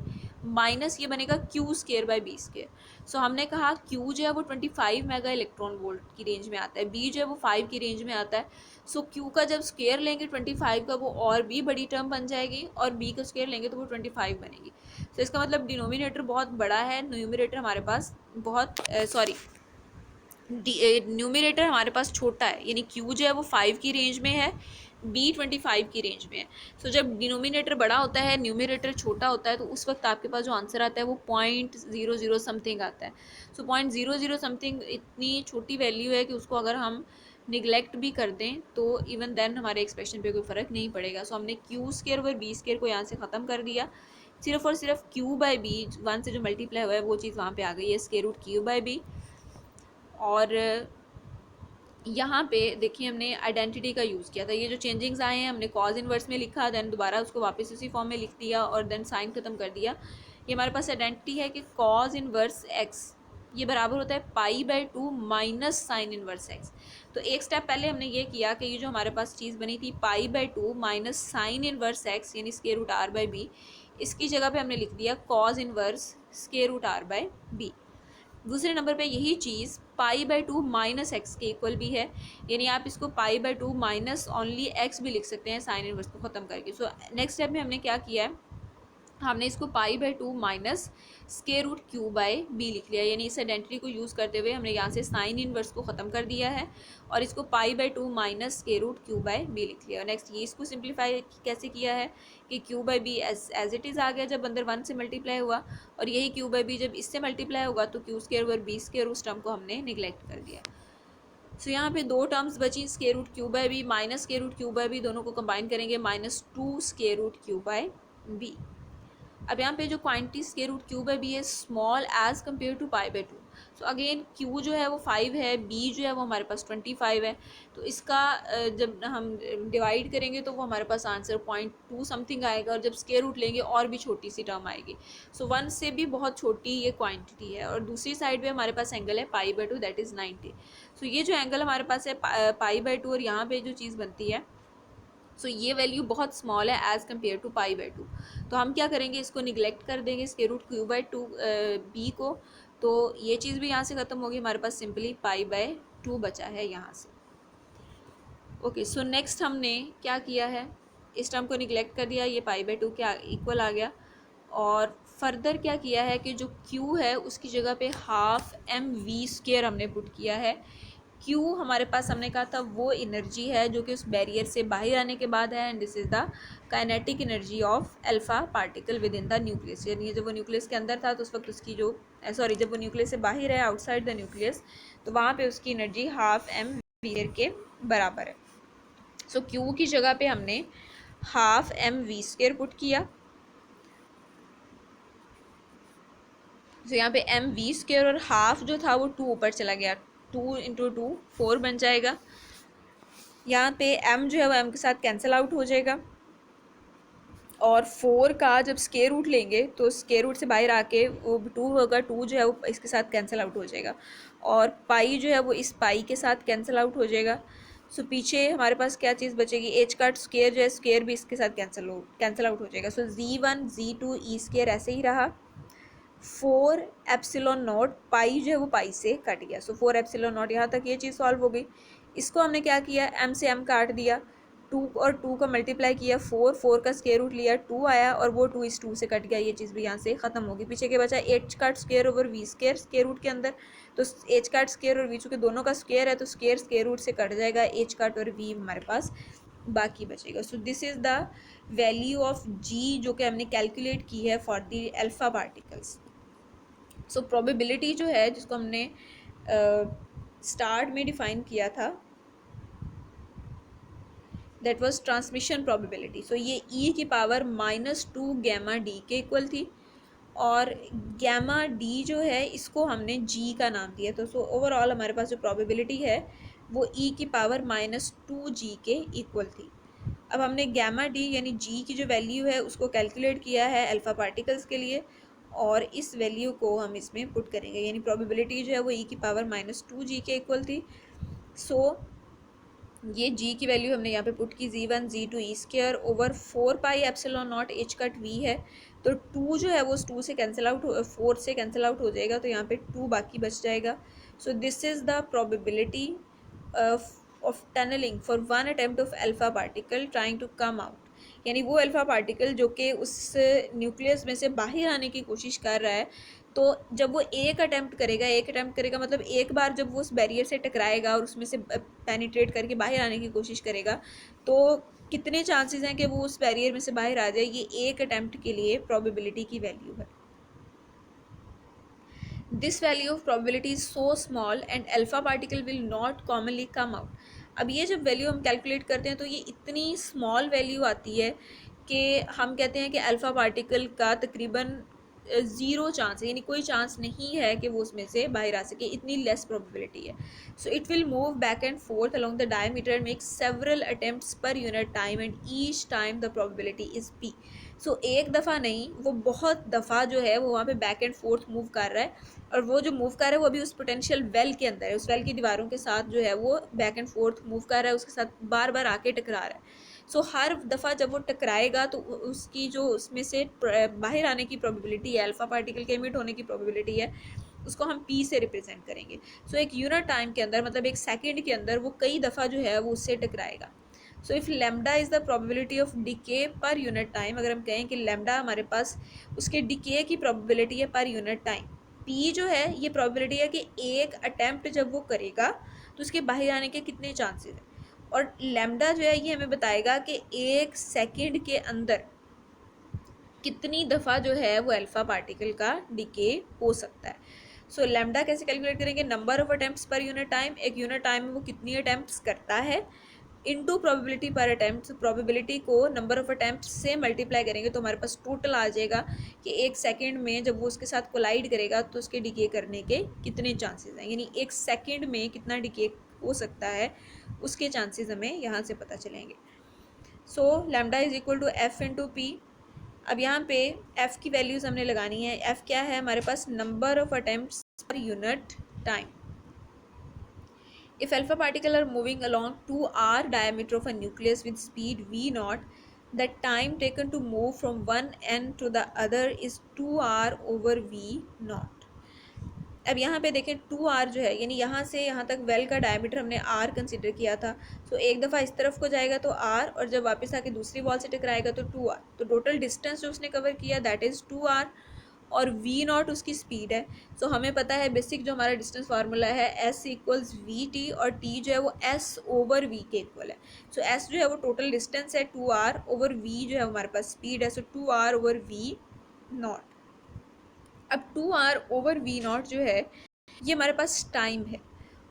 माइनस ये बनेगा Q square by B square. So हमने कहा क्यू जो है वो 25 मेगा इलेक्ट्रॉन वोल्ट की रेंज में आता है, बी जो है वो 5 की रेंज में आता है। सो क्यू का जब स्केयर लेंगे 25 का वो और भी बड़ी टर्म बन जाएगी, और बी का स्केयर लेंगे तो वो 25 बनेगी। सो इसका मतलब डिनोमिनेटर बहुत बड़ा है, न्यूमरेटर हमारे पास बहुत न्यूमरेटर हमारे पास छोटा है, यानी क्यू जो है वो 5 की रेंज में है, बी 25 की रेंज में है। सो जब डिनोमिनेटर बड़ा होता है न्यूमरेटर छोटा होता है तो उस वक्त आपके पास जो आंसर आता है वो 0.00 समथिंग आता है। सो 0.00 समथिंग इतनी छोटी वैल्यू है कि उसको अगर हम निगलेक्ट भी कर दें तो इवन देन हमारे एक्सप्रेशन पे कोई फ़र्क नहीं पड़ेगा। सो हमने Q square over B square को यहाँ से ख़त्म कर दिया, सिर्फ और सिर्फ क्यू बाई बी 1 से जो मल्टीप्लाई हुआ है वो चीज़ वहाँ पे आ गई है, square root Q by B. और यहाँ पे देखिए हमने आइडेंटिटी का यूज़ किया था, ये जो चेंजिंग्स आए हैं हमने कॉज इनवर्स में लिखा, देन दोबारा उसको वापस उसी फॉर्म में लिख दिया और देन साइन ख़त्म कर दिया। ये हमारे पास आइडेंटिटी है कि कॉज इनवर्स एक्स ये बराबर होता है पाई by two minus sine inverse x. तो एक स्टेप पहले हमने ये किया कि ये जो हमारे पास चीज़ बनी थी pi by two minus sine inverse X यानी square root R by B, इसकी जगह पे हमने लिख दिया cos inverse square root R by B. दूसरे नंबर पे यही चीज़ pi by two minus X के इक्वल भी है, यानी आप इसको pi by two minus only X भी लिख सकते हैं साइन इनवर्स को ख़त्म करके। सो नेक्स्ट स्टेप में हमने क्या किया है, हमने इसको pi by two minus square root Q by B लिख लिया, यानी इस आइडेंटिटी को यूज़ करते हुए हमने यहाँ से साइन इनवर्स को ख़त्म कर दिया है और इसको pi by two minus square root Q by B लिख लिया। नेक्स्ट ये इसको सिंप्लीफाई कैसे किया है कि Q by B as it is आ गया जब अंदर 1 से मल्टीप्लाई हुआ, और यही क्यू बाई बी जब इससे मल्टीप्लाई होगा तो Q square over B square उस टर्म को हमने निगलेक्ट कर दिया। सो यहाँ पे दो टर्म्स बची, square root Q by B minus square root Q by B, दोनों को कंबाइन करेंगे minus 2 square root Q by B. अब यहाँ पे जो quantity square root Q by B है small as compare to pi by two. So again Q जो है वो 5 है, बी जो है वो हमारे पास 25 है, तो इसका जब हम डिवाइड करेंगे तो वो हमारे पास आंसर 0.2 समथिंग आएगा, और जब स्क्वायर रूट लेंगे और भी छोटी सी टर्म आएगी। सो 1 से भी बहुत छोटी ये क्वांटिटी है, और दूसरी साइड पे हमारे पास एंगल है पाई बाई टू दैट इज़ 90। सो ये जो एंगल हमारे पास है पाई बाई टू, और यहाँ पे जो चीज़ बनती है सो ये वैल्यू बहुत स्मॉल है as compare to pi by two, तो हम क्या करेंगे इसको निगलेक्ट कर देंगे square root Q by two B को, तो ये चीज़ भी यहाँ से ख़त्म होगी, हमारे पास सिंपली पाई बाई टू बचा है यहाँ से। ओके, सो नेक्स्ट हमने क्या किया है, इस टर्म को निगलेक्ट कर दिया, ये पाई/2 के इक्वल आ गया। और फर्दर क्या किया है कि जो Q है उसकी जगह पे हाफ mv² हमने पुट किया है। Q हमारे पास हमने कहा था वो एनर्जी है जो कि उस बैरियर से बाहर आने के बाद है, and this is the kinetic energy of alpha particle with in the nucleus. यानी जब वो न्यूक्लियस के अंदर था तो उस वक्त उसकी जो जब वो न्यूक्लियस से बाहर है, आउटसाइड द न्यूक्लियस, तो वहाँ पे उसकी एनर्जी हाफ mv² के बराबर है। सो Q की जगह पे हमने हाफ mv² पुट किया। तो यहाँ पे mv² और हाफ जो था वो 2 ऊपर चला गया, 2 इंटू 2 4 बन जाएगा। यहाँ पे m जो है वो m के साथ कैंसिल आउट हो जाएगा, और 4 का जब स्क्वायर रूट लेंगे तो स्क्वायर रूट से बाहर आके वो 2 होगा, 2 जो है वो इसके साथ कैंसिल आउट हो जाएगा, और पाई जो है वो इस पाई के साथ कैंसिल आउट हो जाएगा। सो पीछे हमारे पास क्या चीज़ बचेगी, एच का स्क्वायर जो है स्क्वायर भी इसके साथ कैंसिल आउट हो जाएगा। सो z1 z2 e² ऐसे ही रहा। 4 एप्सिलॉन नॉट पाई जो है वो पाई से कट गया। सो 4 एप्सिलॉन नॉट, यहाँ तक ये चीज़ सॉल्व हो गई। इसको हमने क्या किया, m से m काट दिया, 2 और 2 का मल्टीप्लाई किया, 4 का स्क्वायर रूट लिया, 2 आया, और वो 2 इस 2 से कट गया। ये चीज़ भी यहाँ से ख़त्म होगी। पीछे के बचा एच का square over v² square root के अंदर, तो एच का स्क्वायर और v चूँकि दोनों का स्क्वायर है तो स्क्वायर रूट से कट जाएगा, एच काट और v हमारे पास बाकी बचेगा। सो this is the value of g जो कि हमने कैलकुलेट की है for the alpha particles. So probability जो है जिसको हमने स्टार्ट में डिफाइन किया था, दैट वाज ट्रांसमिशन प्रोबेबिलिटी। सो ये e की पावर -2 गैमा d के इक्वल थी, और गैमा d जो है इसको हमने g का नाम दिया। तो सो ओवरऑल हमारे पास जो प्रोबेबिलिटी है वो e की पावर -2g के इक्वल थी। अब हमने गैमा d यानी g की जो वैल्यू है उसको कैलकुलेट किया है अल्फ़ा पार्टिकल्स के लिए, और इस वैल्यू को हम इसमें पुट करेंगे, यानी प्रोबेबिलिटी जो है वो e की पावर -2g के इक्वल थी। सो ये g की वैल्यू हमने यहाँ पे पुट की, z1 z2 e² over 4 pi epsilon naught h cut v है। तो 2 जो है वो 2 से कैंसिल आउट 4 से कैंसिल आउट हो जाएगा, तो यहाँ पे 2 बाकी बच जाएगा। So this is the probability of tunneling for one attempt of alpha particle trying to come out. यानी वो अल्फा पार्टिकल जो कि उस न्यूक्लियस में से बाहर आने की कोशिश कर रहा है, तो जब वो एक अटैम्प्ट करेगा मतलब एक बार जब वो उस बैरियर से टकराएगा और उसमें से पेनिट्रेट करके बाहर आने की कोशिश करेगा, तो कितने चांसेस हैं कि वो उस बैरियर में से बाहर आ जाए, ये एक अटैम्प्ट के लिए प्रोबेबिलिटी की वैल्यू है। This value of probability is so small and alpha particle will not commonly come out. अब ये जब वैल्यू हम कैलकुलेट करते हैं तो ये इतनी स्मॉल वैल्यू आती है कि हम कहते हैं कि अल्फ़ा पार्टिकल का तकरीबन ज़ीरो चांस है, यानी कोई चांस नहीं है कि वो उसमें से बाहर आ सके, इतनी लेस प्रोबेबिलिटी है। So it will move back and fourth along the diameter and make several attempts पर unit time and each time the probability is p। सो एक दफ़ा नहीं, वो बहुत दफ़ा जो है वो वहाँ पे बैक एंड फोर्थ मूव कर रहा है, और वो जो मूव कर रहा है वो अभी उस पोटेंशियल वेल के अंदर है, उस वेल की दीवारों के साथ जो है वो बैक एंड फोर्थ मूव कर रहा है, उसके साथ बार बार आके टकरा रहा है। सो हर दफ़ा जब वो टकराएगा तो उसकी जो उसमें से बाहर आने की प्रोबेबिलिटी है, अल्फ़ा पार्टिकल के एमिट होने की प्रोबेबिलिटी है, उसको हम p से रिप्रेजेंट करेंगे। सो एक यूनिट टाइम के अंदर, मतलब एक सेकेंड के अंदर वो कई दफ़ा जो है वो उससे टकराएगा। So if lambda is the probability of decay per unit time, अगर हम कहें कि लेमडा हमारे पास उसके डिके की प्रोबेबिलिटी है पर यूनिट टाइम, p जो है ये प्रोबेबिलिटी है कि एक अटैम्प्ट जब वो करेगा तो उसके बाहर आने के कितने चांसेस हैं, और लैम्डा जो है ये हमें बताएगा कि एक सेकंड के अंदर कितनी दफ़ा जो है वो अल्फ़ा पार्टिकल का डिके हो सकता है। सो लैम्डा कैसे कैलकुलेट करेंगे, number of attempts per unit time, एक यूनिट टाइम में वो कितनी अटैम्प्ट्स करता है, इनटू प्रोबेबिलिटी पर अटैम्प्ट। प्रोबेबिलिटी को नंबर ऑफ अटैम्प्ट से मल्टीप्लाई करेंगे तो हमारे पास टोटल आ जाएगा कि एक सेकंड में जब वो उसके साथ कोलाइड करेगा तो उसके डिके करने के कितने चांसेस हैं, यानी एक सेकंड में कितना डिके हो सकता है उसके चांसेस हमें यहाँ से पता चलेंगे। So lambda is equal to F into P. अब यहाँ पे एफ़ की वैल्यूज़ हमने लगानी है। एफ़ क्या है हमारे पास, number of attempts per unit time. If alpha particle are moving along 2r diameter of a nucleus with speed v naught, the time taken to move from one end to the other is 2r over v naught. अब यहाँ पे देखें 2r जो है, यानी यहाँ से यहाँ तक वेल का डायमीटर हमने r कंसिडर किया था। सो एक दफ़ा इस तरफ को जाएगा तो r, और जब वापस आके दूसरी वॉल से टकराएगा तो 2r। तो टोटल डिस्टेंस जो उसने कवर किया दैट इज़ 2r, और v नॉट उसकी स्पीड है। सो हमें पता है बेसिक जो हमारा डिस्टेंस फार्मूला है s इक्वल्स वी टी, और t जो है वो s ओवर v के इक्वल है। सो s जो है वो टोटल डिस्टेंस है 2r ओवर v जो है हमारे पास स्पीड है, सो 2r ओवर v नॉट। अब 2r ओवर v नॉट जो है ये हमारे पास टाइम है,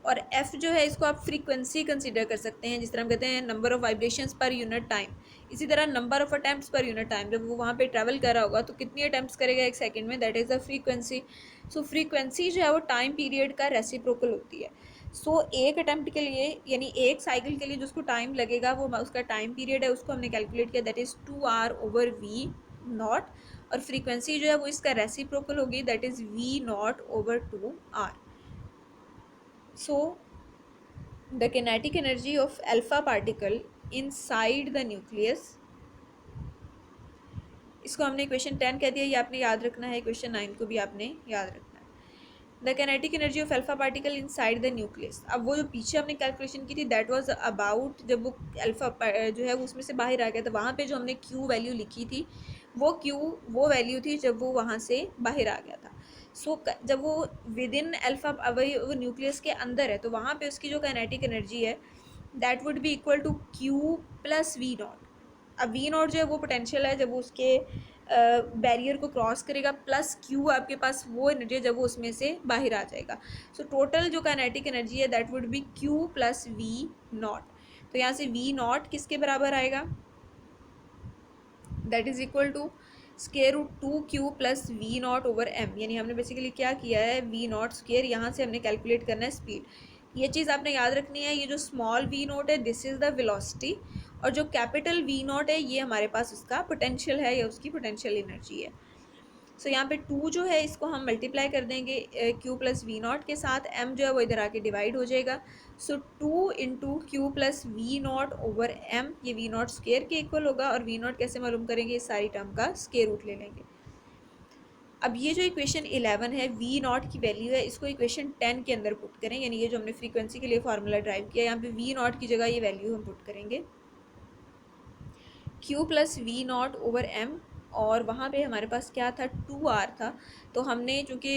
और f जो है इसको आप फ्रीक्वेंसी कंसीडर कर सकते हैं, जिस तरह हम कहते हैं नंबर ऑफ वाइब्रेशंस पर यूनिट टाइम। इसी तरह number of attempts per unit time, जब वो वहाँ पे ट्रैवल कर रहा होगा तो कितनी अटैम्प्ट्स करेगा एक सेकंड में, that is the frequency. So frequency जो है वो टाइम पीरियड का रेसिप्रोकल होती है। सो एक अटैम्प्ट के लिए, यानी एक साइकिल के लिए जो उसको टाइम लगेगा वो उसका टाइम पीरियड है, उसको हमने कैलकुलेट किया, that is 2r over v not, और फ्रीक्वेंसी जो है वो इसका रेसिप्रोकल होगी, that is v not over 2r। So the kinetic energy of alpha particle inside the nucleus, इसको हमने क्वेश्चन 10 कह दिया, ये आपने याद रखना है, क्वेश्चन 9 को भी आपने याद रखना है। The kinetic energy of alpha particle inside the nucleus. अब वो जो पीछे हमने कैलकुलेशन की थी दैट वाज अबाउट जब वो अल्फा जो है वो उसमें से बाहर आ गया था, वहाँ पे जो हमने क्यू वैल्यू लिखी थी वो वैल्यू थी जब वो वहाँ से बाहर आ गया था। सो जब वो विद इन अल्फा वो न्यूक्लियस के अंदर है तो वहाँ पे उसकी जो कैनेटिक एनर्जी है that would be equal to Q plus V naught. अब वी नॉट जो है वो पोटेंशियल है जब वो उसके बैरियर को क्रॉस करेगा, प्लस क्यू आपके पास वो एनर्जी है जब वो उसमें से बाहर आ जाएगा। सो टोटल जो काइनेटिक एनर्जी है that would be Q plus V naught. तो यहाँ से वी नॉट किसके बराबर आएगा, that is equal to square root 2q plus V naught over M. यानी हमने बेसिकली क्या किया है, वी नॉट स्केयर, यहाँ से हमने कैलकुलेट करना है स्पीड। ये चीज़ आपने याद रखनी है, ये जो स्मॉल वी नॉट है दिस इज़ द वेलोसिटी, और जो कैपिटल वी नॉट है ये हमारे पास उसका पोटेंशियल है या उसकी पोटेंशियल एनर्जी है। सो यहाँ पे 2 जो है इसको हम मल्टीप्लाई कर देंगे q प्लस वी नॉट के साथ, m जो है वो इधर आके डिवाइड हो जाएगा। So 2 into Q plus V naught over m, ये वी नॉट स्केयर के इक्वल होगा, और वी नॉट कैसे मालूम करेंगे, इस सारी टर्म का स्केयर रूट ले लेंगे। अब ये जो इक्वेशन 11 है वी नॉट की वैल्यू है, इसको इक्वेशन 10 के अंदर पुट करें, यानी ये जो हमने फ्रीक्वेंसी के लिए फार्मूला ड्राइव किया, यहाँ पे वी नॉट की जगह ये वैल्यू हम पुट करेंगे q plus V naught over m, और वहाँ पे हमारे पास क्या था 2r था। तो हमने चूँकि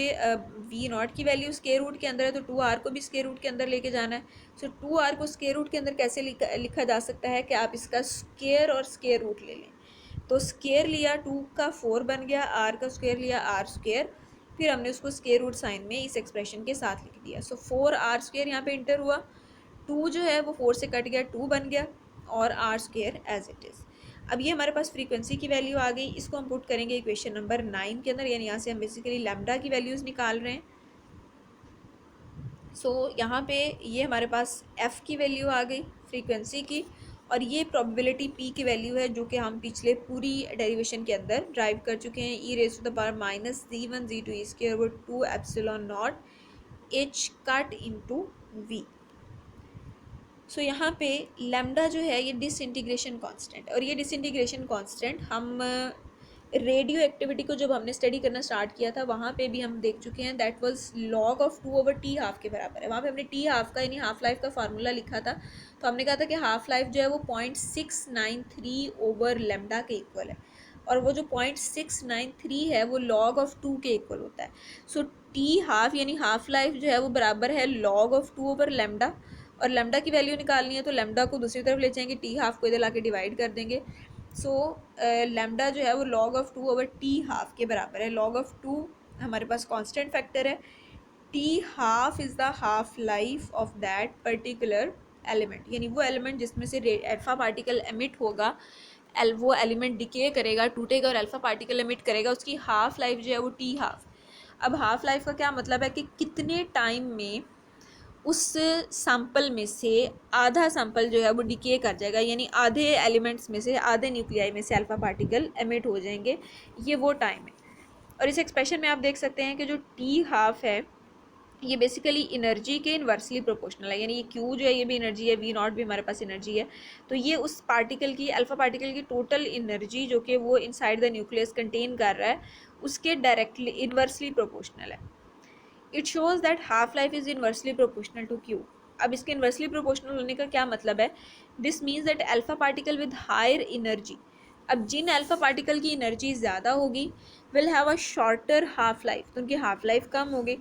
वी नॉट की वैल्यू स्केयर रूट के अंदर है तो 2r को भी स्केयर रूट के अंदर लेके जाना है। सो 2r को स्केयर रूट के अंदर कैसे लिखा जा सकता है कि आप इसका स्केयर और स्केयर रूट ले लें। तो स्केयर लिया 2 का 4 बन गया, r का स्क्वेयर लिया r स्क्वेयर, फिर हमने उसको स्केयर रूट साइन में इस एक्सप्रेशन के साथ लिख दिया। सो 4r स्क्वेयर यहाँ पे इंटर हुआ, 2 जो है वो 4 से कट गया, 2 बन गया, और r square as it is. अब ये हमारे पास फ्रीक्वेंसी की वैल्यू आ गई, इसको हम पुट करेंगे इक्वेशन नंबर 9 के अंदर, यानी यहाँ से हम बेसिकली लैम्डा की वैल्यूज़ निकाल रहे हैं। सो यहाँ पे ये हमारे पास f की वैल्यू आ गई फ्रीक्वेंसी की, और ये प्रोबेबिलिटी p की वैल्यू है जो कि हम पिछले पूरी डेरिवेशन के अंदर ड्राइव कर चुके हैं, e raise to the power minus z1 z2 E square over 2 epsilon naught h cut into v। So यहाँ पे लैम्डा जो है ये डिसइंटीग्रेशन कांस्टेंट, और ये डिसइंटीग्रेशन कांस्टेंट हम रेडियो एक्टिविटी को जब हमने स्टडी करना स्टार्ट किया था वहाँ पे भी हम देख चुके हैं, that was log of 2 over T half के बराबर है। वहाँ पे हमने टी हाफ का यानी हाफ लाइफ का फार्मूला लिखा था, तो हमने कहा था कि हाफ लाइफ जो है वो 0.693 ओवर लैम्डा के इक्वल है, और वो जो 0.693 है वो लॉग ऑफ 2 के इक्वल होता है। सो टी हाफ यानी हाफ लाइफ जो है वो बराबर है लॉग ऑफ 2 ओवर लैम्डा, और लैम्डा की वैल्यू निकालनी है तो लैम्डा को दूसरी तरफ ले जाएंगे, टी हाफ को इधर लाके डिवाइड कर देंगे। सो लैम्डा जो है वो log of 2 over T half के बराबर है। लॉग ऑफ 2 हमारे पास कांस्टेंट फैक्टर है, T half is the half life of that particular element, यानी वो एलिमेंट जिसमें से अल्फा पार्टिकल एमिट होगा, वो एलिमेंट डिके करेगा, टूटेगा और अल्फा पार्टिकल एमिट करेगा, उसकी हाफ लाइफ जो है वो टी हाफ। अब हाफ लाइफ का क्या मतलब है कि कितने टाइम में उस सैंपल में से आधा सैंपल जो है वो डिके कर जाएगा, यानी आधे एलिमेंट्स में से, आधे न्यूक्लियाई में से अल्फा पार्टिकल एमिट हो जाएंगे, ये वो टाइम है। और इस एक्सप्रेशन में आप देख सकते हैं कि जो टी हाफ है ये बेसिकली एनर्जी के इन्वर्सली प्रोपोर्शनल है, यानी ये क्यू जो है ये भी एनर्जी है, वी नॉट भी हमारे पास एनर्जी है, तो ये उस पार्टिकल की अल्फा पार्टिकल की टोटल एनर्जी जो कि वो इनसाइड द न्यूक्लियस कंटेन कर रहा है उसके डायरेक्टली इन्वर्सली प्रोपोर्शनल है। It shows that half life is inversely proportional to Q. अब इसके इनवर्सली प्रोपोर्शनल होने का क्या मतलब है? This means that alpha particle with higher energy, अब जिन अल्फा पार्टिकल की एनर्जी ज़्यादा होगी will have a shorter half life, तो उनकी हाफ लाइफ कम होगी।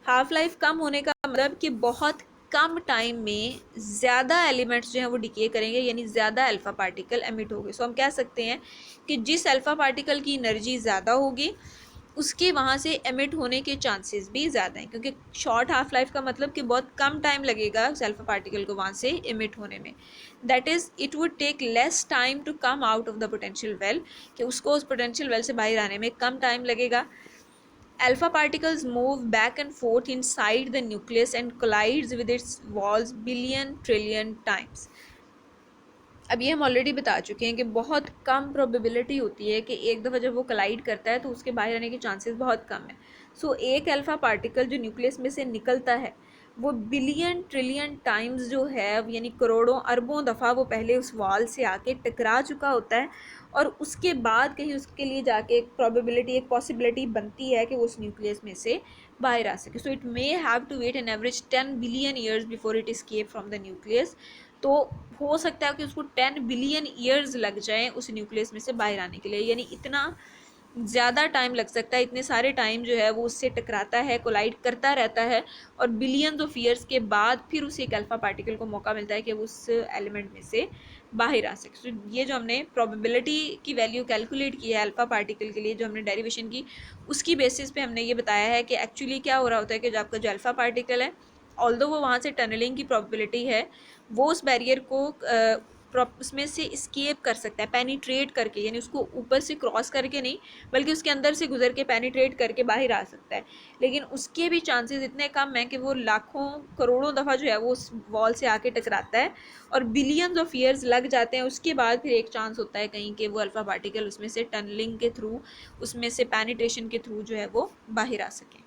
हाफ लाइफ कम होने का मतलब कि बहुत कम टाइम में ज़्यादा एलिमेंट्स जो हैं वो डिके करेंगे, यानी ज़्यादा अल्फा पार्टिकल एमिट होंगे। सो हम कह सकते हैं कि जिस अल्फा पार्टिकल की एनर्जी ज़्यादा होगी उसके वहाँ से एमिट होने के चांसेस भी ज़्यादा हैं, क्योंकि शॉर्ट हाफ लाइफ का मतलब कि बहुत कम टाइम लगेगा उस अल्फा पार्टिकल को वहाँ से एमिट होने में। That is it would take less time to come out of the potential well, कि उसको उस पोटेंशियल वेल से बाहर आने में कम टाइम लगेगा। Alpha particles move back and forth inside the nucleus and collides with its walls billion trillion times. अब ये हम ऑलरेडी बता चुके हैं कि बहुत कम प्रोबेबिलिटी होती है कि एक दफ़ा जब वो कलाइड करता है तो उसके बाहर आने के चांसेस बहुत कम है। सो एक अल्फ़ा पार्टिकल जो न्यूक्लियस में से निकलता है वो बिलियन ट्रिलियन टाइम्स जो है, यानी करोड़ों अरबों दफ़ा वो पहले उस वॉल से आके टकरा चुका होता है, और उसके बाद कहीं उसके लिए जाके एक प्रोबेबिलिटी, एक पॉसिबिलिटी बनती है कि वो उस न्यूक्लियस में से बाहर आ सके। So it may have to wait an average 10 billion years before it escape from the nucleus. तो हो सकता है कि उसको 10 बिलियन ईयर्स लग जाएं उस न्यूक्लियस में से बाहर आने के लिए, यानी इतना ज़्यादा टाइम लग सकता है। इतने सारे टाइम जो है वो उससे टकराता है, कोलाइड करता रहता है, और बिलियंस ऑफ ईयर्स के बाद फिर उसे एक अल्फा पार्टिकल को मौका मिलता है कि वो उस एलिमेंट में से बाहर आ सके। तो ये जो हमने प्रोबेबिलिटी की वैल्यू कैलकुलेट की है अल्फा पार्टिकल के लिए, जो हमने डेरिवेशन की, उसकी बेसिस पे हमने ये बताया है कि एक्चुअली क्या हो रहा होता है कि जो आपका जो अल्फा पार्टिकल है, ऑल्दो वो वहाँ से टनलिंग की प्रोबेबिलिटी है, वो उस बैरियर को उसमें से स्केप कर सकता है पेनिट्रेट करके, यानी उसको ऊपर से क्रॉस करके नहीं बल्कि उसके अंदर से गुजर के पेनिट्रेट करके बाहर आ सकता है। लेकिन उसके भी चांसेस इतने कम हैं कि वो लाखों करोड़ों दफ़ा जो है वो उस वॉल से आके टकराता है और बिलियंस ऑफ ईयर्स लग जाते हैं। उसके बाद फिर एक चांस होता है कहीं कि वो अल्फ़ा पार्टिकल उसमें से टनलिंग के थ्रू, उसमें से पेनिट्रेशन के थ्रू जो है वो बाहर आ सके।